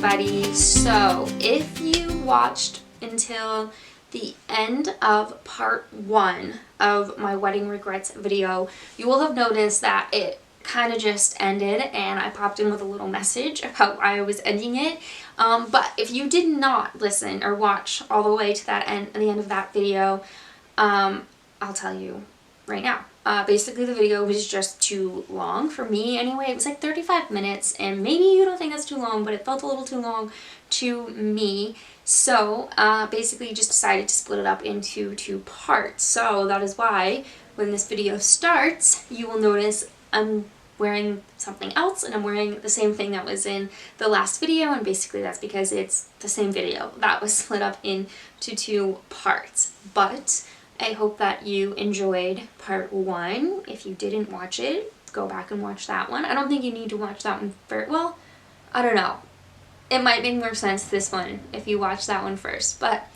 everybody. So if you watched until the end of part 1 of my wedding regrets video, you will have noticed that it kind of just ended and I popped in with a little message about why I was ending it. But if you did not listen or watch all the way to the end of that video, I'll tell you right now. Basically the video was just too long for me anyway. It was like 35 minutes and maybe you don't think that's too long, but it felt a little too long to me. So basically just decided to split it up into 2 parts. So that is why when this video starts, you will notice I'm wearing something else and I'm wearing the same thing that was in the last video, and basically that's because it's the same video that was split up into 2 parts. But I hope that you enjoyed part 1. If you didn't watch it, go back and watch that one. I don't think you need to watch that one first. Well, I don't know. It might make more sense this one if you watch that one first. But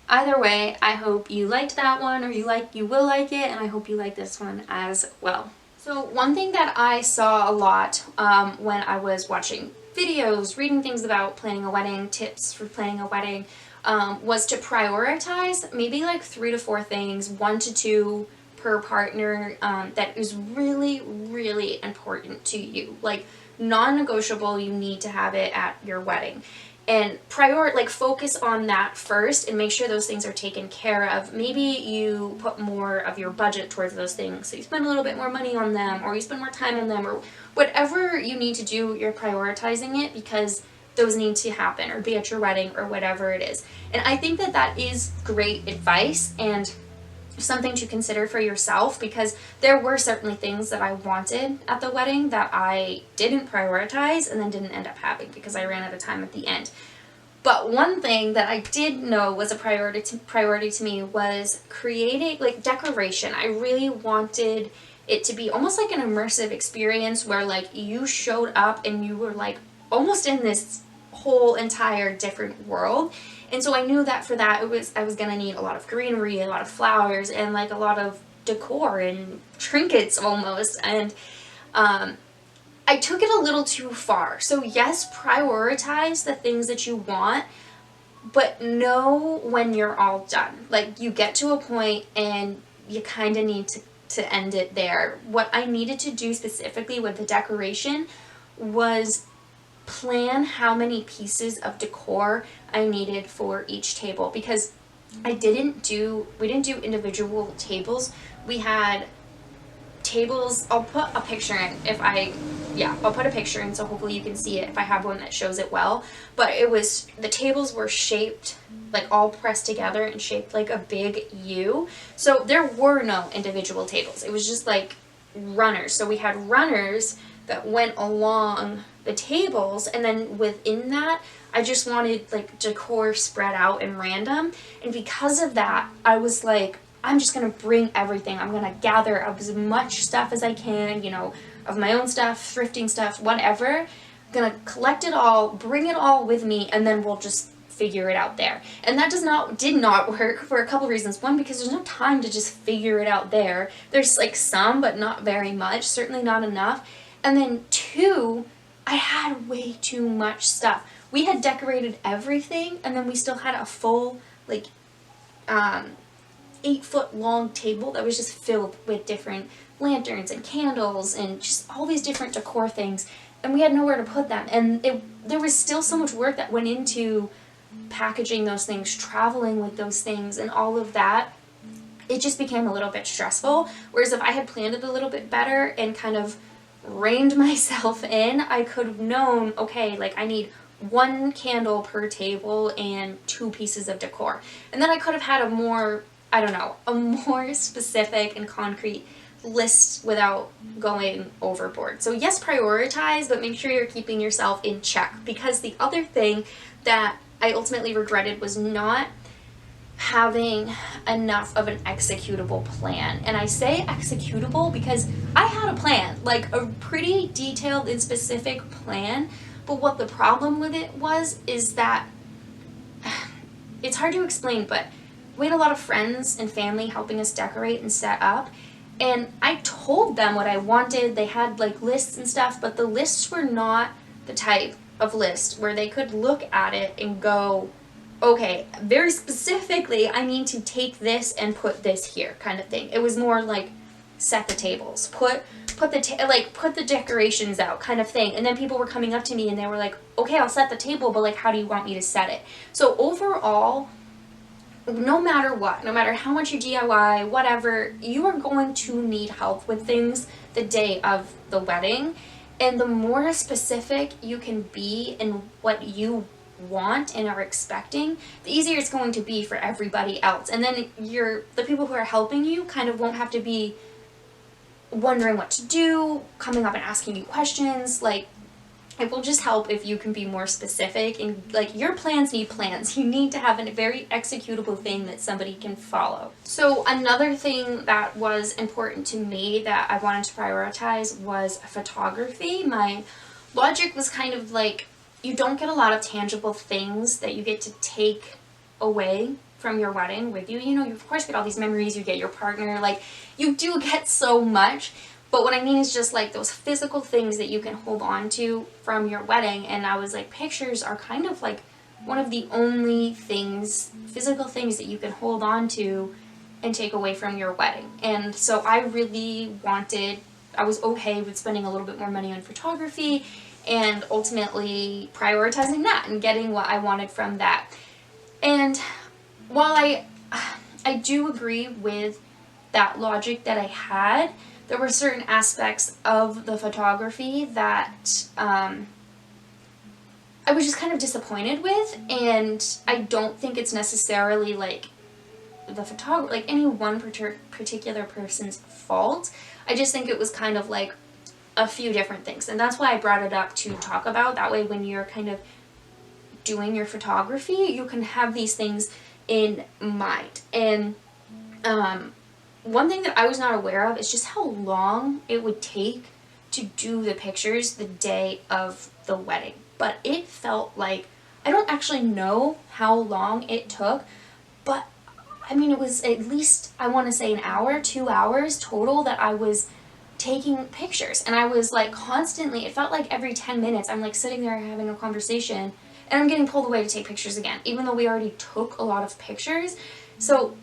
either way, I hope you liked that one, or you will like it, and I hope you like this one as well. So one thing that I saw a lot when I was watching videos, reading things about planning a wedding, tips for planning a wedding, was to prioritize maybe like 3 to 4 things, 1 to 2 per partner, that is really, really important to you. Like non-negotiable, you need to have it at your wedding. And focus on that first and make sure those things are taken care of. Maybe you put more of your budget towards those things, so you spend a little bit more money on them, or you spend more time on them, or whatever you need to do, you're prioritizing it because those need to happen or be at your wedding or whatever it is. And I think that that is great advice and something to consider for yourself, because there were certainly things that I wanted at the wedding that I didn't prioritize and then didn't end up having because I ran out of time at the end. But one thing that I did know was a priority to me was creating like decoration. I really wanted it to be almost like an immersive experience where like you showed up and you were like almost in this whole entire different world. And so I knew that for that I was gonna need a lot of greenery, a lot of flowers, and like a lot of decor and trinkets almost. And I took it a little too far. So yes, prioritize the things that you want, but know when you're all done. Like you get to a point and you kind of need to end it there. What I needed to do specifically with the decoration was plan how many pieces of decor I needed for each table, because we didn't do individual tables. We had tables. I'll put a picture in I'll put a picture in so hopefully you can see it if I have one that shows it well. But the tables were shaped like all pressed together and shaped like a big U. So there were no individual tables. It was just like runners. So we had runners that went along the tables, and then within that I just wanted like decor spread out and random. And because of that, I was like, I'm just gonna bring everything. I'm gonna gather as much stuff as I can, of my own stuff, thrifting stuff, whatever. I'm gonna collect it all, bring it all with me, and then we'll just figure it out there. And that did not work for a couple reasons. One, because there's no time to just figure it out there. There's like some, but not very much, certainly not enough. And then 2, I had way too much stuff. We had decorated everything, and then we still had a full, like, 8-foot long table that was just filled with different lanterns and candles and just all these different decor things, and we had nowhere to put them. And there was still so much work that went into packaging those things, traveling with those things, and all of that. It just became a little bit stressful. Whereas if I had planned it a little bit better and kind of reined myself in, I could have known, okay, like I need 1 candle per table and 2 pieces of decor. And then I could have had a more specific and concrete list without going overboard. So yes, prioritize, but make sure you're keeping yourself in check, because the other thing that I ultimately regretted was not having enough of an executable plan. And I say executable because I had a plan, like a pretty detailed and specific plan, but what the problem with it is that it's hard to explain, but we had a lot of friends and family helping us decorate and set up, and I told them what I wanted. They had like lists and stuff, but the lists were not the type of list where they could look at it and go, okay, very specifically, I need to take this and put this here, kind of thing. It was more like set the tables, put the decorations out, kind of thing. And then people were coming up to me and they were like, okay, I'll set the table, but like, how do you want me to set it? So overall, no matter what, no matter how much you DIY, whatever, you are going to need help with things the day of the wedding. And the more specific you can be in what you want and are expecting, the easier it's going to be for everybody else. And then the people who are helping you kind of won't have to be wondering what to do, coming up and asking you questions. Like, it will just help if you can be more specific, and like, your plans need plans. You need to have a very executable thing that somebody can follow. So another thing that was important to me that I wanted to prioritize was photography. My logic was kind of like, you don't get a lot of tangible things that you get to take away from your wedding with you. You know, you of course get all these memories, you get your partner, like, you do get so much. But what I mean is just like those physical things that you can hold on to from your wedding. And I was like, pictures are kind of like one of the only things, physical things, that you can hold on to and take away from your wedding. And so I was okay with spending a little bit more money on photography and ultimately prioritizing that and getting what I wanted from that. And while I do agree with that logic that I had, there were certain aspects of the photography that I was just kind of disappointed with, and I don't think it's necessarily like like any one particular person's fault. I just think it was kind of like a few different things, and that's why I brought it up to talk about. That way, when you're kind of doing your photography, you can have these things in mind. And one thing that I was not aware of is just how long it would take to do the pictures the day of the wedding. But it felt like, I don't actually know how long it took, but I mean, it was at least, I want to say, an hour, 2 hours total that I was taking pictures. And I was like constantly, it felt like every 10 minutes I'm like sitting there having a conversation and I'm getting pulled away to take pictures again, even though we already took a lot of pictures. So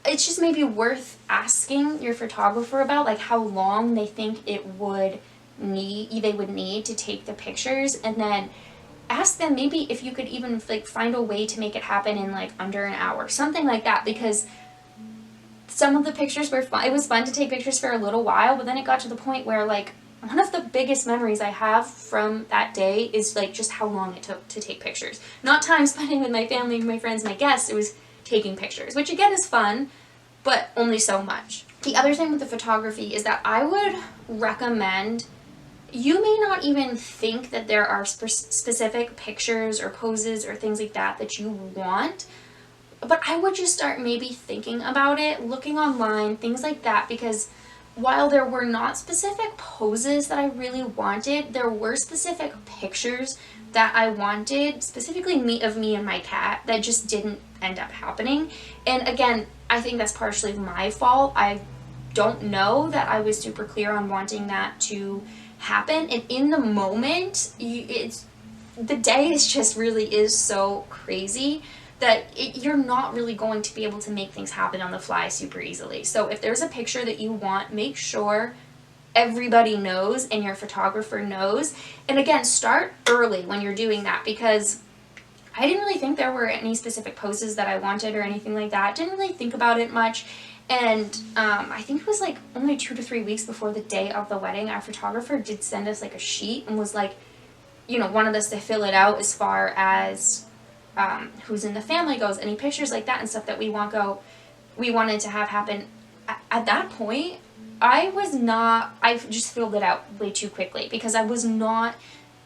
it's just maybe worth asking your photographer about like how long they think they would need to take the pictures, and then ask them maybe if you could even like find a way to make it happen in like under an hour, something like that, because some of the pictures were fun. It was fun to take pictures for a little while, but then it got to the point where like one of the biggest memories I have from that day is like just how long it took to take pictures. Not time spending with my family, my friends, my guests. It was taking pictures, which again is fun, but only so much. The other thing with the photography is that I would recommend, you may not even think that there are specific pictures or poses or things like that that you want, but I would just start maybe thinking about it, looking online, things like that, because while there were not specific poses that I really wanted, there were specific pictures that I wanted, specifically of me and my cat, that just didn't end up happening. And again, I think that's partially my fault. I don't know that I was super clear on wanting that to happen. And in the moment, the day is just really is so crazy that you're not really going to be able to make things happen on the fly super easily. So if there's a picture that you want, make sure everybody knows and your photographer knows. And again, start early when you're doing that, because I didn't really think there were any specific poses that I wanted or anything like that. Didn't really think about it much. And I think it was like only 2 to 3 weeks before the day of the wedding, our photographer did send us like a sheet and was like, you know, wanted us to fill it out as far as who's in the family goes, any pictures like that and stuff that we wanted to have happen. At that point, I just filled it out way too quickly, because I was not,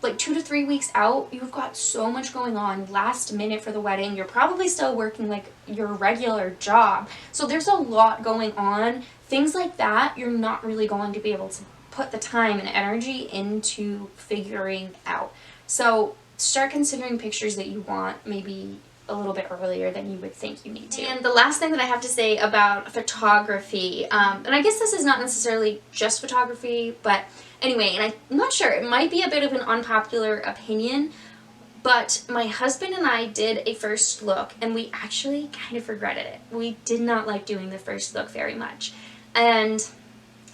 like 2 to 3 weeks out, you've got so much going on, last minute for the wedding, you're probably still working like your regular job, so there's a lot going on. Things like that, you're not really going to be able to put the time and energy into figuring out. So start considering pictures that you want maybe a little bit earlier than you would think you need to. And the last thing that I have to say about photography, and I guess this is not necessarily just photography, but anyway, and I'm not sure, it might be a bit of an unpopular opinion, but my husband and I did a first look, and we actually kind of regretted it. We did not like doing the first look very much. And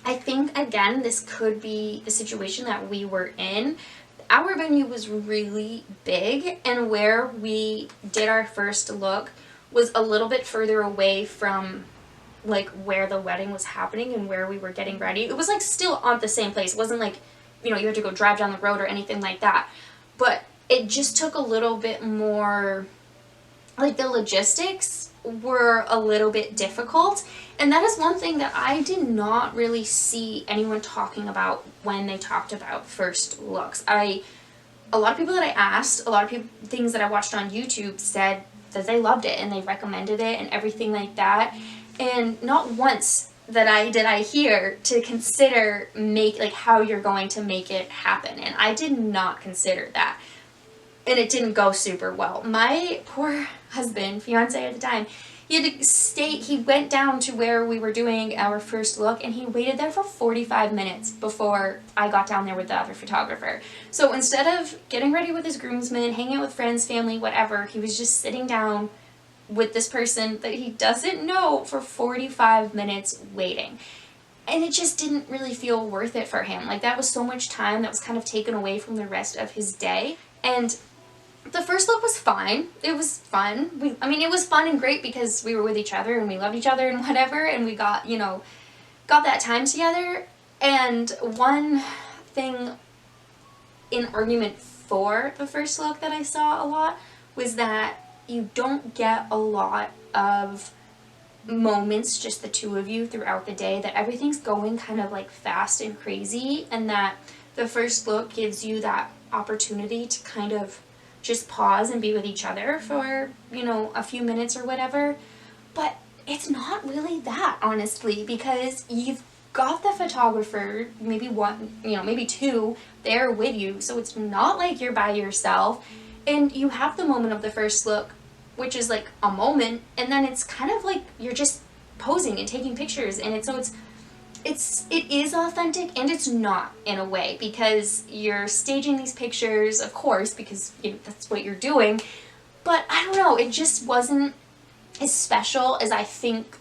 I think, again, this could be the situation that we were in. Our venue was really big, and where we did our first look was a little bit further away from like where the wedding was happening and where we were getting ready. It was like still on the same place. It wasn't like, you know, you had to go drive down the road or anything like that. But it just took a little bit more, like the logistics were a little bit difficult. And that is one thing that I did not really see anyone talking about when they talked about first looks. A lot of people that I asked, a lot of people, things that I watched on YouTube said that they loved it and they recommended it and everything like that. And not once did I hear to consider like how you're going to make it happen. And I did not consider that. And it didn't go super well. My poor husband, fiance at the time, he had to stay, he went down to where we were doing our first look, and he waited there for 45 minutes before I got down there with the other photographer. So instead of getting ready with his groomsmen, hanging out with friends, family, whatever, he was just sitting down with this person that he doesn't know for 45 minutes waiting. And it just didn't really feel worth it for him. Like, that was so much time that was kind of taken away from the rest of his day. And the first look was fine. It was fun. I mean, it was fun and great because we were with each other and we loved each other and whatever, and we got, you know, got that time together. And one thing in argument for the first look that I saw a lot was that you don't get a lot of moments, just the two of you throughout the day, that everything's going kind of like fast and crazy, and that the first look gives you that opportunity to kind of just pause and be with each other for, you know, a few minutes or whatever. But it's not really that, honestly, because you've got the photographer, maybe one, you know, maybe two there with you, so it's not like you're by yourself. And you have the moment of the first look, which is like a moment, and then it's kind of like you're just posing and taking pictures, and it is authentic and it's not, in a way, because you're staging these pictures, of course, because, you know, that's what you're doing. But I don't know, it just wasn't as special as I think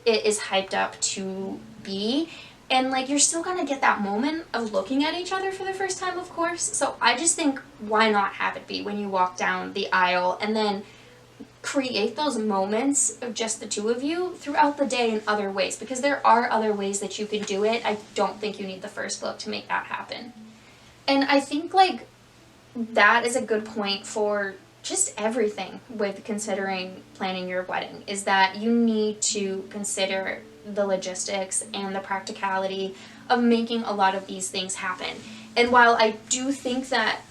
it is hyped up to be. And like, you're still gonna get that moment of looking at each other for the first time, of course. So I just think, why not have it be when you walk down the aisle, and then create those moments of just the two of you throughout the day in other ways, because there are other ways that you can do it. I don't think you need the first look to make that happen. And I think like that is a good point for just everything with considering planning your wedding, is that you need to consider the logistics and the practicality of making a lot of these things happen. And while I do think that,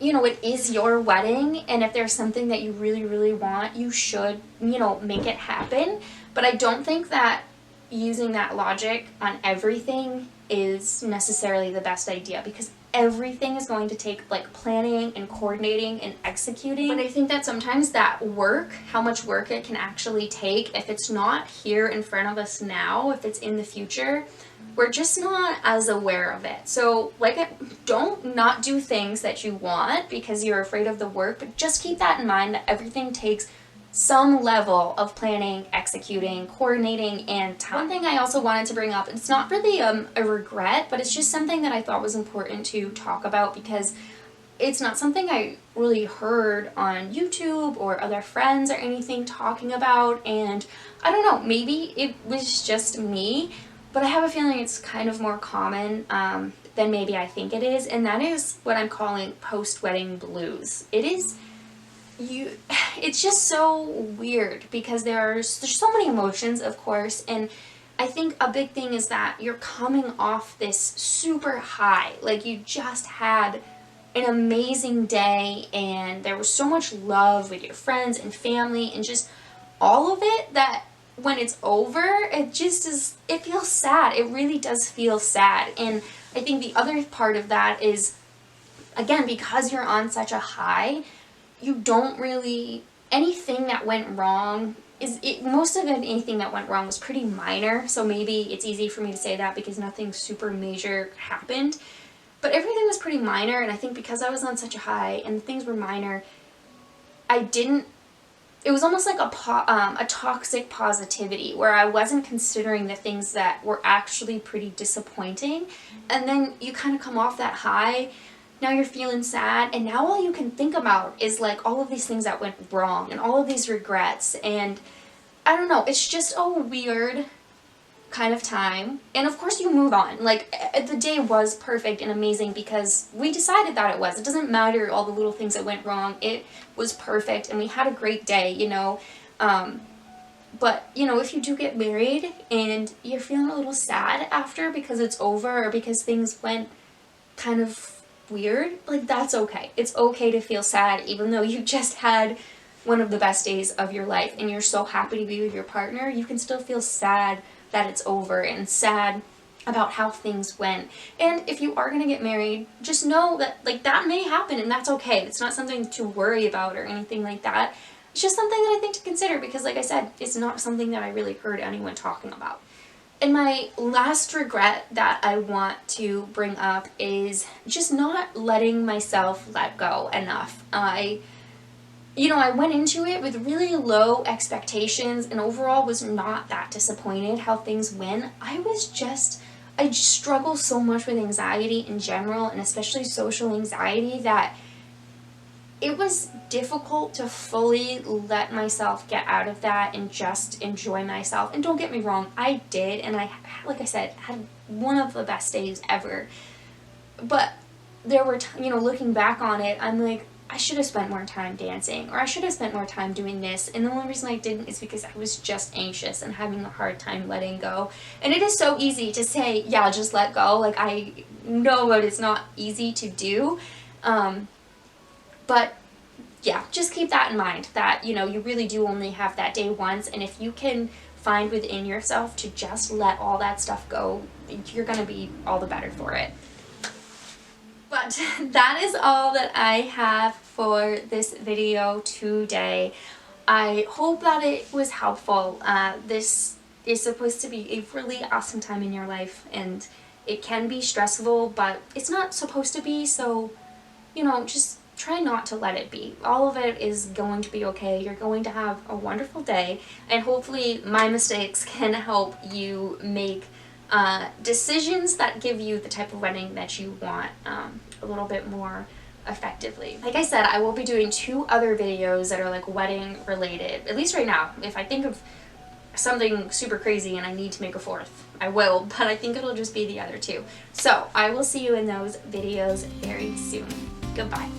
you know, it is your wedding, and if there's something that you really, really want, you should, you know, make it happen. But I don't think that using that logic on everything is necessarily the best idea, because everything is going to take like planning and coordinating and executing. But I think that sometimes that work, how much work it can actually take, if it's not here in front of us now, if it's in the future, we're just not as aware of it. So like, don't not do things that you want because you're afraid of the work, but just keep that in mind, that everything takes some level of planning, executing, coordinating, and time. One thing I also wanted to bring up, it's not really a regret, but it's just something that I thought was important to talk about, because it's not something I really heard on YouTube or other friends or anything talking about, and I don't know, maybe it was just me, but I have a feeling it's kind of more common than maybe I think it is, and that is what I'm calling post-wedding blues. It's just so weird, because there's so many emotions, of course, and I think a big thing is that you're coming off this super high, like you just had an amazing day and there was so much love with your friends and family and just all of it, that when it's over, it just is, it feels sad. It really does feel sad. And I think the other part of that is, again, because you're on such a high, you don't really anything that went wrong most of anything that went wrong was pretty minor, so maybe it's easy for me to say that because nothing super major happened. But everything was pretty minor, and I think because I was on such a high and things were minor, it was almost like a toxic positivity where I wasn't considering the things that were actually pretty disappointing. And then you kind of come off that high, now you're feeling sad, and now all you can think about is like all of these things that went wrong and all of these regrets, and I don't know, it's just a weird kind of time. And of course you move on. Like, the day was perfect and amazing because we decided that it was. It doesn't matter all the little things that went wrong. It was perfect and we had a great day, you know. But, you know, if you do get married and you're feeling a little sad after because it's over or because things went kind of weird, like, that's okay. It's okay to feel sad even though you just had one of the best days of your life and you're so happy to be with your partner. You can still feel sad that it's over and sad about how things went. And if you are going to get married, just know that, like, that may happen and that's okay. It's not something to worry about or anything like that. It's just something that I think to consider because, like I said, it's not something that I really heard anyone talking about. And my last regret that I want to bring up is just not letting myself let go enough. I went into it with really low expectations and overall was not that disappointed how things went. I just struggle so much with anxiety in general, and especially social anxiety, that it was difficult to fully let myself get out of that and just enjoy myself. And don't get me wrong, I did, and I, like I said, had one of the best days ever. But there were, looking back on it, I'm like, I should have spent more time dancing, or I should have spent more time doing this, and the only reason I didn't is because I was just anxious and having a hard time letting go. And it is so easy to say, yeah, just let go. Like, I know that it's not easy to do, but yeah, just keep that in mind, that, you really do only have that day once, and if you can find within yourself to just let all that stuff go, you're gonna be all the better for it. But that is all that I have for this video today. I hope that it was helpful. This is supposed to be a really awesome time in your life, and it can be stressful, but it's not supposed to be, so, just try not to let it be. All of it is going to be okay. You're going to have a wonderful day, and hopefully my mistakes can help you make decisions that give you the type of wedding that you want a little bit more effectively. Like I said, I will be doing 2 other videos that are like wedding related, at least right now. If I think of something super crazy and I need to make a 4th, I will, but I think it'll just be the other 2. So I will see you in those videos very soon. Goodbye.